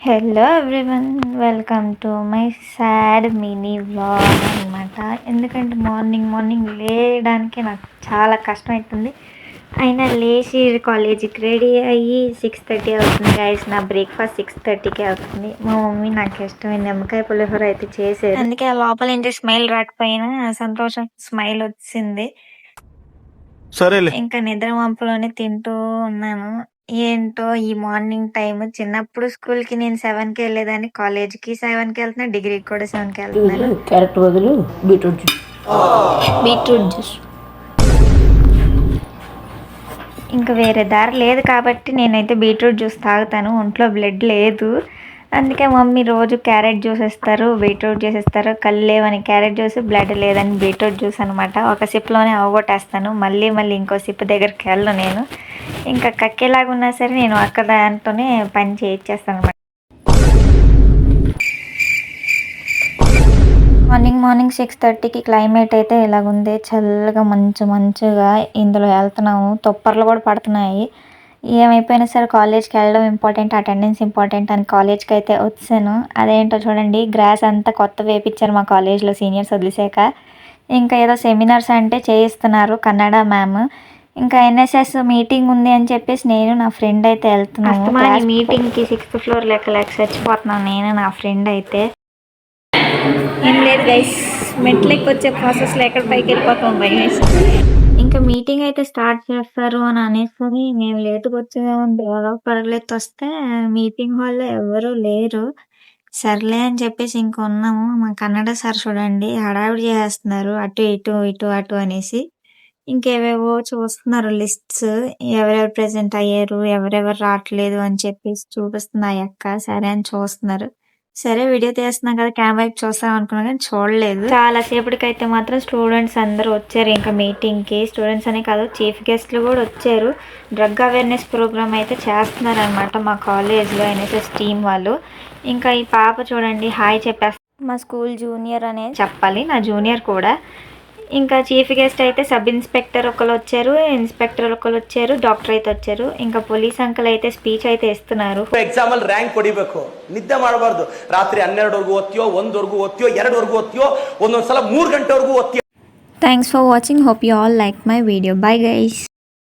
Hello everyone, welcome to my sad mini vlog అనమాట. ఎందుకంటే morning లేయడానికి నాకు చాలా కష్టం అవుతుంది. అయినా లేచి కాలేజీకి రెడీ అయ్యి 6:30 అవుతుంది గైస్. నా బ్రేక్ఫాస్ట్ 6:30కే అవుతుంది. మా మమ్మీ నాకు ఇష్టమైన నిమ్మకాయ పులిహోర అయితే చేసేది, అందుకే ఆ లోపల ఏంటి స్మైల్ రాకపోయినా సంతోషం స్మైల్ వచ్చింది. సరేలే. ఇంకా నిద్ర వంపులోనే తింటూ ఉన్నాను. ఏంటో ఈ మార్నింగ్ టైమ్, చిన్నప్పుడు స్కూల్కి నేను 7కి వెళ్ళేదాన్ని, కాలేజ్కి 7కి వెళ్తున్నా, డిగ్రీకి కూడా 7కి వెళ్తున్నాను. క్యారెట్ బదులు బీట్రూట్ జ్యూస్. ఇంకా వేరే దారి లేదు కాబట్టి నేనైతే బీట్రూట్ జ్యూస్ తాగుతాను. ఒంట్లో బ్లడ్ లేదు, అందుకే మమ్మీ రోజు క్యారెట్ జ్యూస్ ఇస్తారు, బీట్రూట్ జ్యూస్ ఇస్తారు. కళ్ళు లేవని క్యారెట్ జ్యూస్, బ్లడ్ లేదని బీట్రూట్ జ్యూస్ అనమాట. ఒక సిప్లోనే అవగొట్టేస్తాను. మళ్ళీ ఇంకో సిప్ దగ్గరికి వెళ్ళను నేను. ఇంకా కక్కేలాగా ఉన్నా సరే నేను అక్కడ దాంతోనే పని చేయించేస్తాను అనమాట. మార్నింగ్ 6:30కి క్లైమేట్ అయితే ఇలాగుంది, చల్లగా మంచుగా. ఇందులో వెళ్తున్నాము, తుప్పర్లు కూడా పడుతున్నాయి. ఏమైపోయినా సరే కాలేజ్కి వెళ్ళడం ఇంపార్టెంట్, అటెండెన్స్ ఇంపార్టెంట్ అని కాలేజ్కి అయితే వచ్చాను. అదేంటో చూడండి, గ్రాస్ అంతా కొత్త వేపించారు మా కాలేజ్లో సీనియర్స్ వదిలేసాక. ఇంకా ఏదో సెమినార్స్ అంటే చేయిస్తున్నారు, కన్నడ మ్యామ్. ఇంకా ఎన్ఎస్ఎస్ మీటింగ్ ఉంది అని చెప్పేసి నేను నా ఫ్రెండ్ అయితే వెళ్తున్నాము. మీటింగ్కి 6th ఫ్లోర్ లెక్క చచ్చిపోతున్నాను నేను నా ఫ్రెండ్ అయితే. ఏం లేదు గైస్, మెట్లెక్కి వచ్చే ప్రాసెస్లో ఎక్కడ పైకి వెళ్ళిపోతాం భయం. ఇంకా మీటింగ్ అయితే స్టార్ట్ చేస్తారు అని అనేసరి మేము లేటుగా వచ్చామని పరుగులెత్తి వస్తే మీటింగ్ హాల్లో ఎవరు లేరు. సర్లే అని చెప్పేసి ఇంక ఉన్నాము. మా కన్నడ సార్ చూడండి హడావిడి చేస్తున్నారు, అటు అనేసి. ఇంకేవేవో చూస్తున్నారు లిస్ట్స్, ఎవరెవరు ప్రెజెంట్ అయ్యారు, ఎవరెవరు రావట్లేదు అని చెప్పేసి చూపిస్తుంది ఆ అక్క. సరే అని చూస్తున్నారు. సరే వీడియో తీస్తున్నాం కదా, కెమెరా వైపు చూస్తాం అనుకున్నా కానీ చూడలేదు. చాలా సేపటికైతే మాత్రం స్టూడెంట్స్ అందరూ వచ్చారు ఇంకా మీటింగ్కి. స్టూడెంట్స్ అనే కాదు, చీఫ్ గెస్ట్లు కూడా వచ్చారు. డ్రగ్ అవేర్నెస్ ప్రోగ్రామ్ అయితే చేస్తున్నారనమాట మా కాలేజ్లో ఎన్ఎస్ఎస్ టీమ్ వాళ్ళు. ఇంకా ఈ పాప చూడండి హాయ్ చెప్పేస్తారు. మా స్కూల్ జూనియర్ అనే చెప్పాలి, నా జూనియర్ కూడా. ఇంకా చీఫ్ గెస్ట్ అయితే సబ్ ఇన్స్పెక్టర్ ఒకరు వచ్చారు, ఇన్స్పెక్టర్ ఒకరు వచ్చారు, డాక్టర్ అయితే వచ్చారు. ఇంకా పోలీస్ అంకుల్ అయితే స్పీచ్ అయితే ఇస్తున్నారు. ಎಕ್ಸಾಮ್ ಅಲ್ಲಿ ರ್ಯಾಂಕ್ ಕೊಡಿಬೇಕು, ನಿದ್ದೆ ಮಾಡಬಾರ್ದು. ರಾತ್ರಿ 12ವರೆಗೂ ಓದ್ತೀಯೋ, 1ವರೆಗೂ ಓದ್ತೀಯೋ, 2ವರೆಗೂ ಓದ್ತೀಯೋ, ಒಂದೊಂದ್ಸಲ 3 ಗಂಟೆವರೆಗೂ ಓದ್ತೀಯೋ. Thanks for watching. Hope you all like my video. Bye guys.